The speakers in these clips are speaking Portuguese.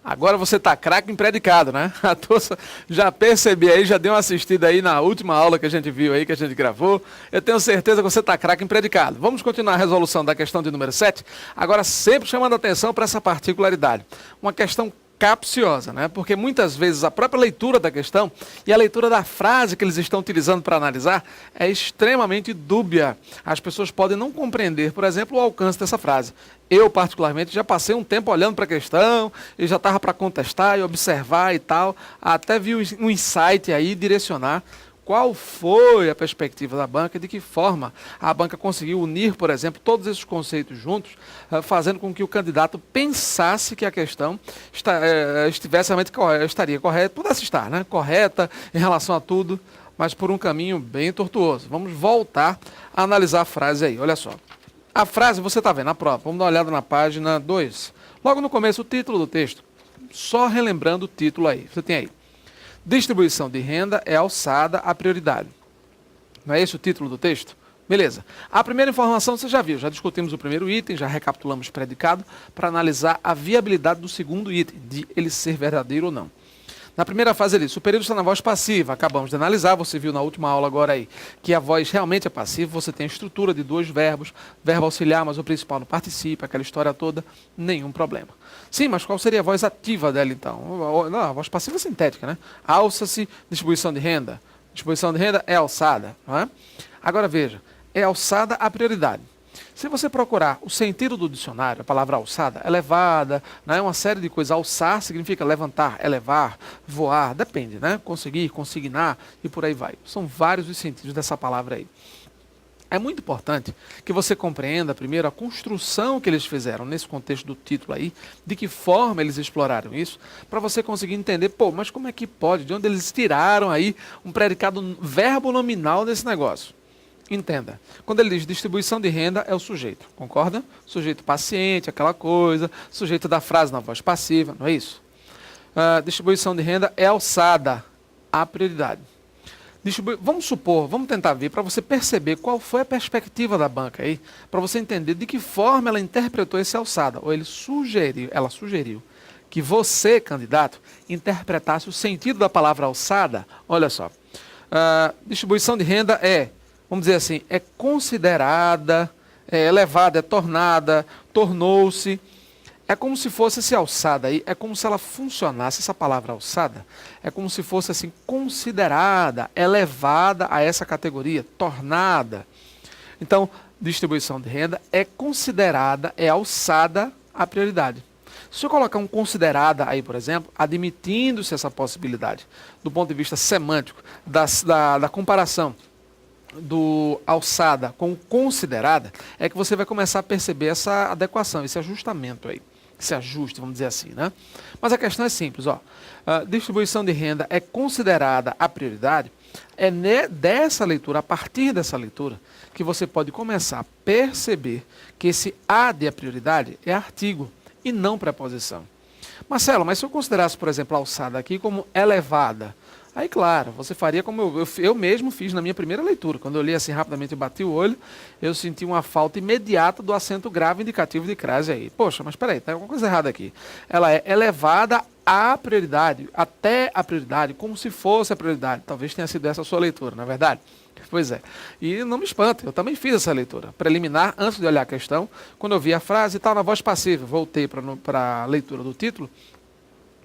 Agora você tá craque em predicado, né? A Tossa já percebi aí, já deu uma assistida aí na última aula que a gente viu aí, que a gente gravou. Eu tenho certeza que você tá craque em predicado. Vamos continuar a resolução da questão de número 7. Agora sempre chamando a atenção para essa particularidade. Uma questão capciosa, né? Porque muitas vezes a própria leitura da questão e a leitura da frase que eles estão utilizando para analisar é extremamente dúbia. As pessoas podem não compreender, por exemplo, o alcance dessa frase. Eu, particularmente, já passei um tempo olhando para a questão e já estava para contestar e observar e tal, até vi um insight aí direcionar qual foi a perspectiva da banca e de que forma a banca conseguiu unir, por exemplo, todos esses conceitos juntos, fazendo com que o candidato pensasse que a questão estivesse realmente estaria correta, pudesse estar, né, correta em relação a tudo, mas por um caminho bem tortuoso. Vamos voltar a analisar a frase aí, olha só. A frase você está vendo na prova, vamos dar uma olhada na página 2. Logo no começo, o título do texto, só relembrando o título aí, você tem aí. Distribuição de renda é alçada à prioridade. Não é esse o título do texto? Beleza. A primeira informação você já viu, já discutimos o primeiro item, já recapitulamos o predicado, para analisar a viabilidade do segundo item, de ele ser verdadeiro ou não. Na primeira fase ali, o período está na voz passiva, acabamos de analisar, você viu na última aula agora aí, que a voz realmente é passiva, você tem a estrutura de dois verbos, verbo auxiliar, mas o principal não participa, aquela história toda, nenhum problema. Sim, mas qual seria a voz ativa dela então? Não, a voz passiva é sintética, né? Alça-se, distribuição de renda. Distribuição de renda é alçada, não é? Agora veja, é alçada a prioridade. Se você procurar o sentido do dicionário, a palavra alçada, elevada, né, uma série de coisas. Alçar significa levantar, elevar, voar, depende, né? Conseguir, consignar e por aí vai. São vários os sentidos dessa palavra aí. É muito importante que você compreenda primeiro a construção que eles fizeram nesse contexto do título aí, de que forma eles exploraram isso, para você conseguir entender, pô, mas como é que pode? De onde eles tiraram aí um predicado verbo nominal desse negócio? Entenda, quando ele diz distribuição de renda é o sujeito, concorda? Sujeito paciente, aquela coisa, sujeito da frase na voz passiva, não é isso? Distribuição de renda é alçada à prioridade. Vamos supor, vamos tentar ver para você perceber qual foi a perspectiva da banca aí, para você entender de que forma ela interpretou esse alçada, ou ela sugeriu que você, candidato, interpretasse o sentido da palavra alçada. Olha só, distribuição de renda vamos dizer assim, é considerada, é elevada, é tornada, tornou-se. É como se fosse esse alçada aí, é como se ela funcionasse, essa palavra alçada, é como se fosse assim, considerada, elevada a essa categoria, tornada. Então, distribuição de renda é considerada, é alçada à prioridade. Se eu colocar um considerada aí, por exemplo, admitindo-se essa possibilidade, do ponto de vista semântico, da comparação, do alçada com considerada, é que você vai começar a perceber essa adequação, esse ajustamento aí, esse ajuste, vamos dizer assim, né? Mas a questão é simples, ó. A distribuição de renda é considerada a prioridade, dessa leitura, a partir dessa leitura, que você pode começar a perceber que esse a de a prioridade é artigo e não preposição. Marcelo, mas se eu considerasse, por exemplo, a alçada aqui como elevada, aí, claro, você faria como eu mesmo fiz na minha primeira leitura. Quando eu li assim rapidamente e bati o olho, eu senti uma falta imediata do acento grave indicativo de crase aí. Poxa, mas peraí, tem alguma coisa errada aqui. Ela é elevada à prioridade, até a prioridade, como se fosse a prioridade. Talvez tenha sido essa a sua leitura, não é verdade? Pois é. E não me espanta, eu também fiz essa leitura preliminar, antes de olhar a questão. Quando eu vi a frase, estava na voz passiva, voltei para a leitura do título,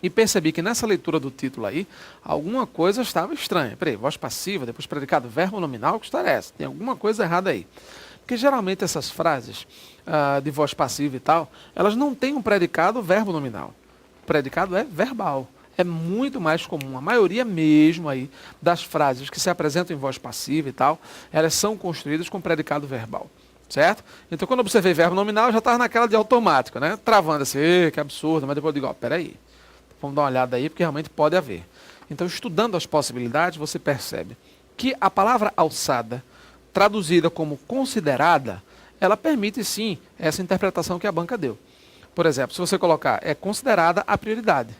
e percebi que nessa leitura do título aí, alguma coisa estava estranha. Peraí, voz passiva, depois predicado verbo nominal, que história é essa? Tem alguma coisa errada aí. Porque geralmente essas frases de voz passiva e tal, elas não têm um predicado verbo nominal. O predicado é verbal. É muito mais comum. A maioria mesmo aí das frases que se apresentam em voz passiva e tal, elas são construídas com predicado verbal. Certo? Então quando eu observei verbo nominal, eu já estava naquela de automático, né? Travando assim, que absurdo, mas depois eu digo, ó, peraí. Vamos dar uma olhada aí, porque realmente pode haver. Então, estudando as possibilidades, você percebe que a palavra alçada, traduzida como considerada, ela permite sim essa interpretação que a banca deu. Por exemplo, se você colocar, é considerada a prioridade.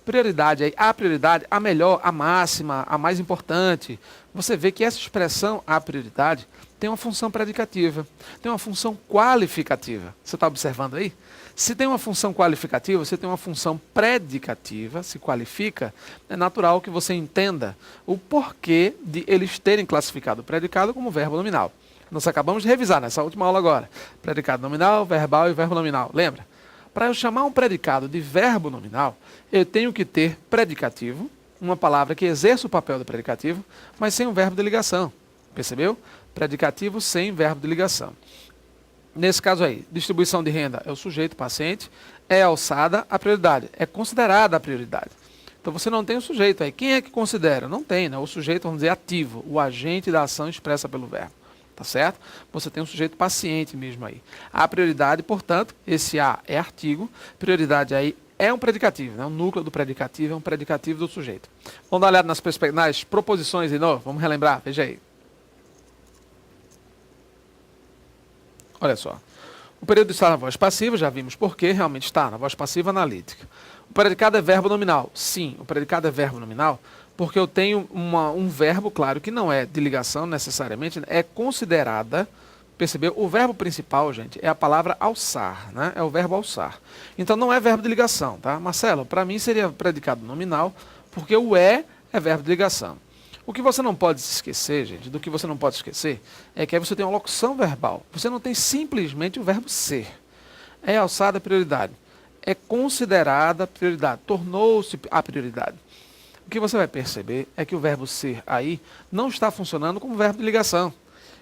Prioridade aí, a prioridade, a melhor, a máxima, a mais importante. Você vê que essa expressão, a prioridade, tem uma função predicativa, tem uma função qualificativa. Você está observando aí? Se tem uma função qualificativa, se tem uma função predicativa, se qualifica, é natural que você entenda o porquê de eles terem classificado o predicado como verbo nominal. Nós acabamos de revisar nessa última aula agora. Predicado nominal, verbal e verbo nominal. Lembra? Para eu chamar um predicado de verbo nominal, eu tenho que ter predicativo, uma palavra que exerça o papel do predicativo, mas sem um verbo de ligação. Percebeu? Predicativo sem verbo de ligação. Nesse caso aí, distribuição de renda é o sujeito paciente, é alçada a prioridade, é considerada a prioridade. Então você não tem o sujeito aí. Quem é que considera? Não tem, né? O sujeito, vamos dizer, ativo, o agente da ação expressa pelo verbo. Tá certo? Você tem um sujeito paciente mesmo aí. A prioridade, portanto, esse A é artigo, prioridade aí é um predicativo, né? O núcleo do predicativo é um predicativo do sujeito. Vamos dar uma olhada nas proposições de novo, vamos relembrar, veja aí. Olha só. O período está na voz passiva, já vimos por quê, realmente está na voz passiva analítica. O predicado é verbo nominal. Sim, o predicado é verbo nominal, porque eu tenho um verbo, claro, que não é de ligação necessariamente, é considerada, percebeu? O verbo principal, gente, é a palavra alçar, né? É o verbo alçar. Então não é verbo de ligação, tá? Marcelo, para mim seria predicado nominal, porque o é verbo de ligação. O que você não pode se esquecer, gente, do que você não pode esquecer, é que aí você tem uma locução verbal. Você não tem simplesmente o verbo ser. É alçada a prioridade. É considerada prioridade. Tornou-se a prioridade. O que você vai perceber é que o verbo ser aí não está funcionando como verbo de ligação.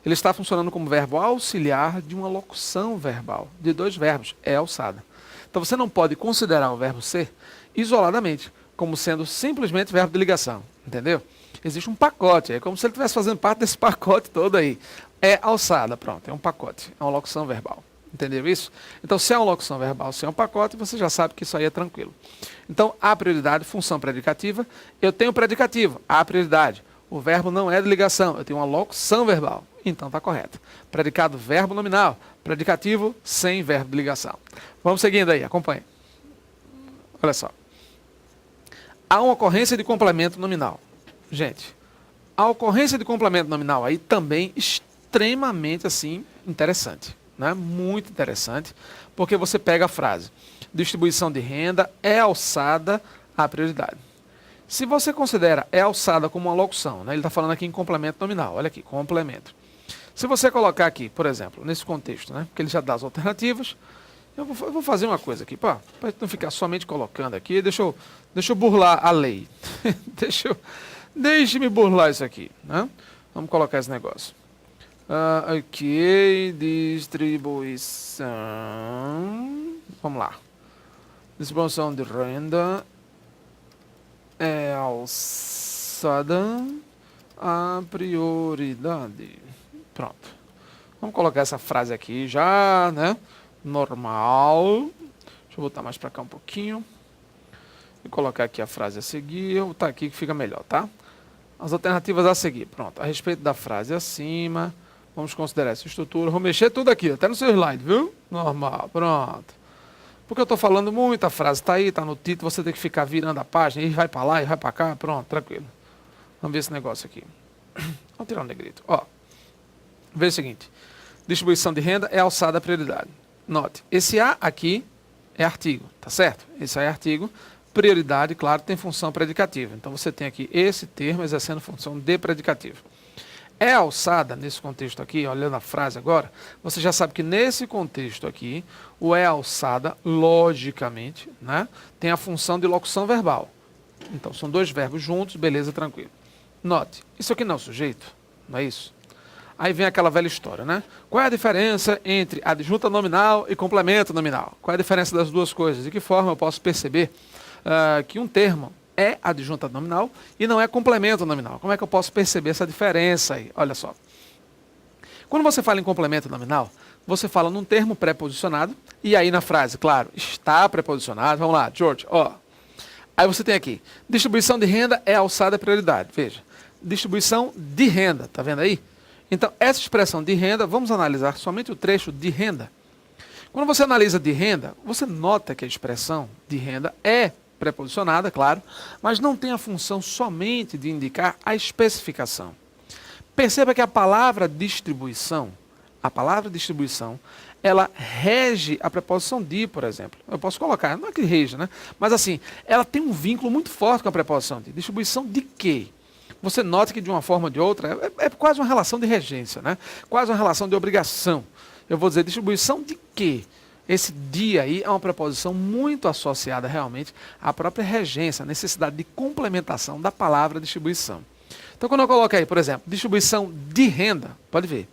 Ele está funcionando como verbo auxiliar de uma locução verbal, de dois verbos, é alçada. Então você não pode considerar o verbo ser isoladamente, como sendo simplesmente verbo de ligação, entendeu? Existe um pacote, é como se ele estivesse fazendo parte desse pacote todo aí. É alçada, pronto, é um pacote, é uma locução verbal. Entendeu isso? Então, se é uma locução verbal, se é um pacote, você já sabe que isso aí é tranquilo. Então, a prioridade, função predicativa, eu tenho predicativo, a prioridade. O verbo não é de ligação, eu tenho uma locução verbal. Então, está correto. Predicado, verbo nominal. Predicativo, sem verbo de ligação. Vamos seguindo aí, acompanhe. Olha só. Há uma ocorrência de complemento nominal. Gente, a ocorrência de complemento nominal aí também extremamente, assim, interessante. Né? Muito interessante, porque você pega a frase, distribuição de renda é alçada à prioridade. Se você considera é alçada como uma locução, né? Ele está falando aqui em complemento nominal, olha aqui, complemento. Se você colocar aqui, por exemplo, nesse contexto, né? Porque ele já dá as alternativas, eu vou fazer uma coisa aqui, para não ficar somente colocando aqui, deixa eu burlar a lei, deixe-me burlar isso aqui, né? Vamos colocar esse negócio. Ok, distribuição, vamos lá, distribuição de renda é alçada à prioridade. Pronto, vamos colocar essa frase aqui já, né, normal, deixa eu botar mais para cá um pouquinho, e colocar aqui a frase a seguir, eu vou botar aqui que fica melhor, tá? As alternativas a seguir, pronto, a respeito da frase acima. Vamos considerar essa estrutura. Vou mexer tudo aqui, até no seu slide, viu? Normal, pronto. Porque eu estou falando muito, a frase está aí, está no título, você tem que ficar virando a página, e vai para lá, e vai para cá, pronto, tranquilo. Vamos ver esse negócio aqui. Vamos tirar um negrito. Ó, veja o seguinte, distribuição de renda é alçada à prioridade. Note, esse A aqui é artigo, tá certo? Esse A é artigo, prioridade, claro, tem função predicativa. Então você tem aqui esse termo exercendo função de predicativo. É alçada, nesse contexto aqui, olhando a frase agora, você já sabe que nesse contexto aqui, o é alçada, logicamente, né, tem a função de locução verbal. Então, são dois verbos juntos, beleza, tranquilo. Note, isso aqui não é o sujeito, não é isso? Aí vem aquela velha história, né? Qual é a diferença entre adjunta nominal e complemento nominal? Qual é a diferença das duas coisas? De que forma eu posso perceber que um termo é adjunta nominal e não é complemento nominal? Como é que eu posso perceber essa diferença aí? Olha só. Quando você fala em complemento nominal, você fala num termo pré-posicionado e aí na frase, claro, está pré-posicionado. Vamos lá, George, ó. Aí você tem aqui, distribuição de renda é alçada à prioridade. Veja, distribuição de renda, tá vendo aí? Então, essa expressão de renda, vamos analisar somente o trecho de renda. Quando você analisa de renda, você nota que a expressão de renda é preposicionada, claro, mas não tem a função somente de indicar a especificação. Perceba que a palavra distribuição, A palavra distribuição, ela rege a preposição de, por exemplo. Eu posso colocar, não é que rege, né? Mas assim, ela tem um vínculo muito forte com a preposição de. Distribuição de quê? Você nota que de uma forma ou de outra, é quase uma relação de regência, né? Quase uma relação de obrigação. Eu vou dizer distribuição de quê? Esse de aí é uma preposição muito associada realmente à própria regência, à necessidade de complementação da palavra distribuição. Então quando eu coloco aí, por exemplo, distribuição de renda, pode ver.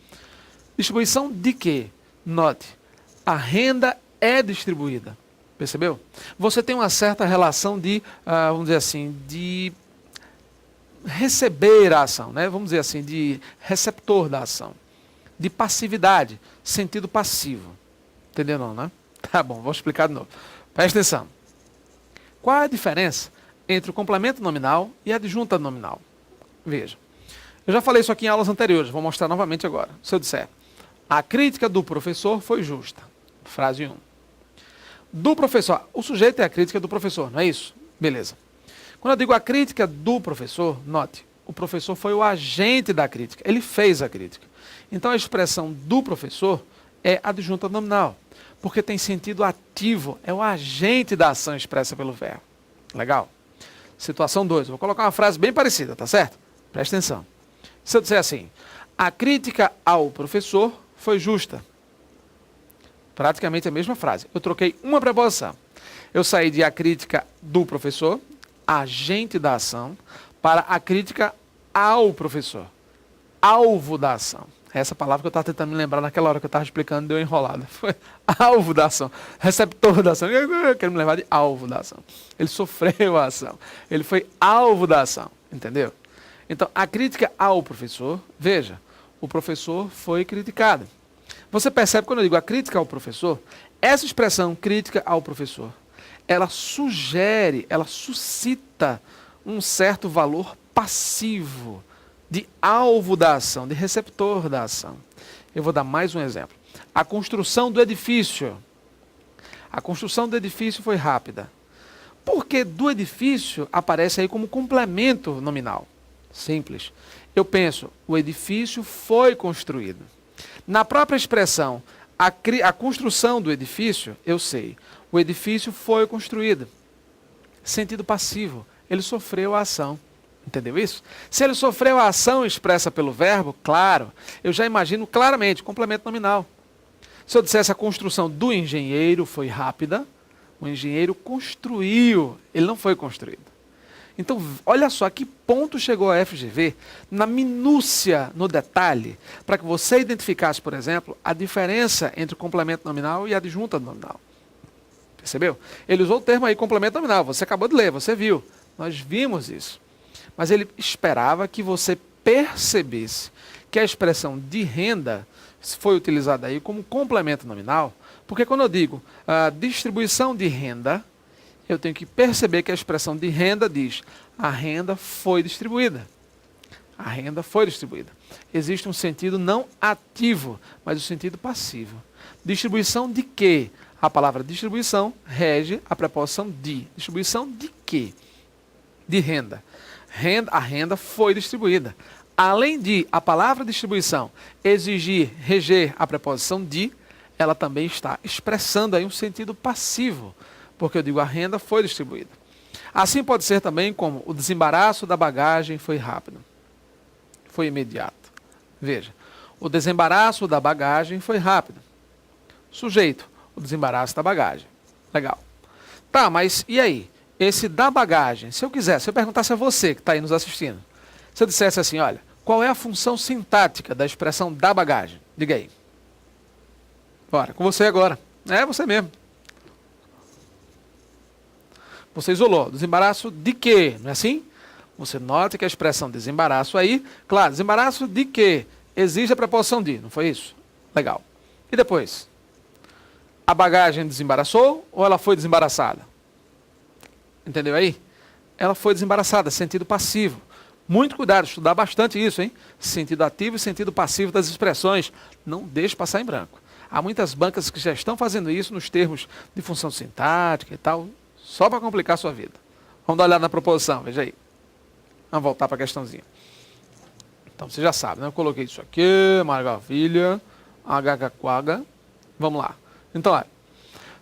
Distribuição de quê? Note, a renda é distribuída. Percebeu? Você tem uma certa relação de, vamos dizer assim, de receber a ação, né? Vamos dizer assim, de receptor da ação. De passividade, sentido passivo. Entendeu não, né? Tá bom, vou explicar de novo. Presta atenção. Qual é a diferença entre o complemento nominal e a adjunta nominal? Veja. Eu já falei isso aqui em aulas anteriores, vou mostrar novamente agora. Se eu disser, a crítica do professor foi justa. Frase 1. Do professor, o sujeito é a crítica do professor, não é isso? Beleza. Quando eu digo a crítica do professor, note, o professor foi o agente da crítica, ele fez a crítica. Então a expressão do professor é adjunta nominal, porque tem sentido ativo, é o agente da ação expressa pelo verbo. Legal? Situação 2, vou colocar uma frase bem parecida, tá certo? Presta atenção. Se eu disser assim, a crítica ao professor foi justa. Praticamente a mesma frase. Eu troquei uma preposição. Eu saí de a crítica do professor, agente da ação, para a crítica ao professor, alvo da ação. Essa palavra que eu estava tentando me lembrar naquela hora que eu estava explicando, deu enrolada. Foi alvo da ação, receptor da ação. Eu quero me lembrar de alvo da ação. Ele sofreu a ação. Ele foi alvo da ação. Entendeu? Então, a crítica ao professor, veja, o professor foi criticado. Você percebe quando eu digo a crítica ao professor, essa expressão crítica ao professor, ela sugere, ela suscita um certo valor passivo, de alvo da ação, de receptor da ação. Eu vou dar mais um exemplo. A construção do edifício. A construção do edifício foi rápida. Porque do edifício aparece aí como complemento nominal. Simples. Eu penso, o edifício foi construído. Na própria expressão, a construção do edifício, eu sei, o edifício foi construído. Sentido passivo, ele sofreu a ação. Entendeu isso? Se ele sofreu a ação expressa pelo verbo, claro, eu já imagino claramente, complemento nominal. Se eu dissesse a construção do engenheiro foi rápida, o engenheiro construiu, ele não foi construído. Então, olha só a que ponto chegou a FGV na minúcia, no detalhe, para que você identificasse, por exemplo, a diferença entre o complemento nominal e a adjunta nominal. Percebeu? Ele usou o termo aí, complemento nominal, você acabou de ler, você viu. Nós vimos isso. Mas ele esperava que você percebesse que a expressão de renda foi utilizada aí como complemento nominal, porque quando eu digo distribuição de renda, eu tenho que perceber que a expressão de renda diz a renda foi distribuída. A renda foi distribuída. Existe um sentido não ativo, mas o sentido passivo. Distribuição de quê? A palavra distribuição rege a preposição de. Distribuição de quê? De renda. A renda foi distribuída. Além de a palavra distribuição exigir, reger a preposição de, ela também está expressando aí um sentido passivo, porque eu digo a renda foi distribuída. Assim pode ser também como o desembaraço da bagagem foi rápido, foi imediato. Veja, o desembaraço da bagagem foi rápido. Sujeito, o desembaraço da bagagem. Legal. Tá, mas e aí? Esse da bagagem, se eu perguntasse a você que está aí nos assistindo, se eu dissesse assim, olha, qual é a função sintática da expressão da bagagem? Diga aí. Bora, com você agora. É você mesmo. Você isolou. Desembaraço de quê? Não é assim? Você nota que a expressão desembaraço aí, claro, desembaraço de quê? Exige a preposição de, não foi isso? Legal. E depois? A bagagem desembaraçou ou ela foi desembaraçada? Entendeu aí? Ela foi desembaraçada, sentido passivo. Muito cuidado, estudar bastante isso, hein? Sentido ativo e sentido passivo das expressões. Não deixe passar em branco. Há muitas bancas que já estão fazendo isso nos termos de função sintática e tal, só para complicar a sua vida. Vamos dar uma olhada na proposição, veja aí. Vamos voltar para a questãozinha. Então, você já sabe, né? Eu coloquei isso aqui, maravilha. Agaquaga. Vamos lá. Então, olha.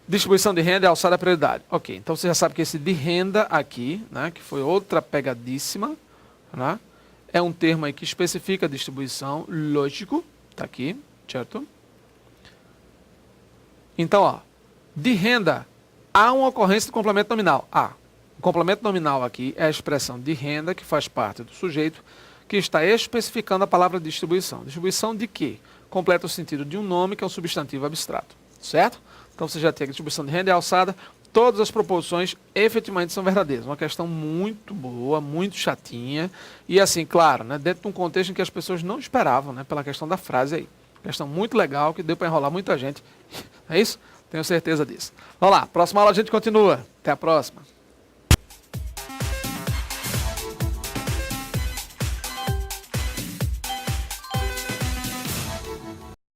Distribuição de renda é alçada a prioridade. Ok, então você já sabe que esse de renda aqui, né, que foi outra pegadíssima, né, é um termo aí que especifica a distribuição, lógico, tá aqui, certo? Então, ó, de renda, há uma ocorrência do complemento nominal. O complemento nominal aqui é a expressão de renda que faz parte do sujeito que está especificando a palavra distribuição. Distribuição de quê? Completa o sentido de um nome que é um substantivo abstrato, certo? Então você já tem a distribuição de renda e alçada, todas as proporções efetivamente são verdadeiras. Uma questão muito boa, muito chatinha, e assim, claro, né, dentro de um contexto em que as pessoas não esperavam, né, pela questão da frase aí. Questão muito legal, que deu para enrolar muita gente. É isso? Tenho certeza disso. Vamos lá, próxima aula a gente continua. Até a próxima.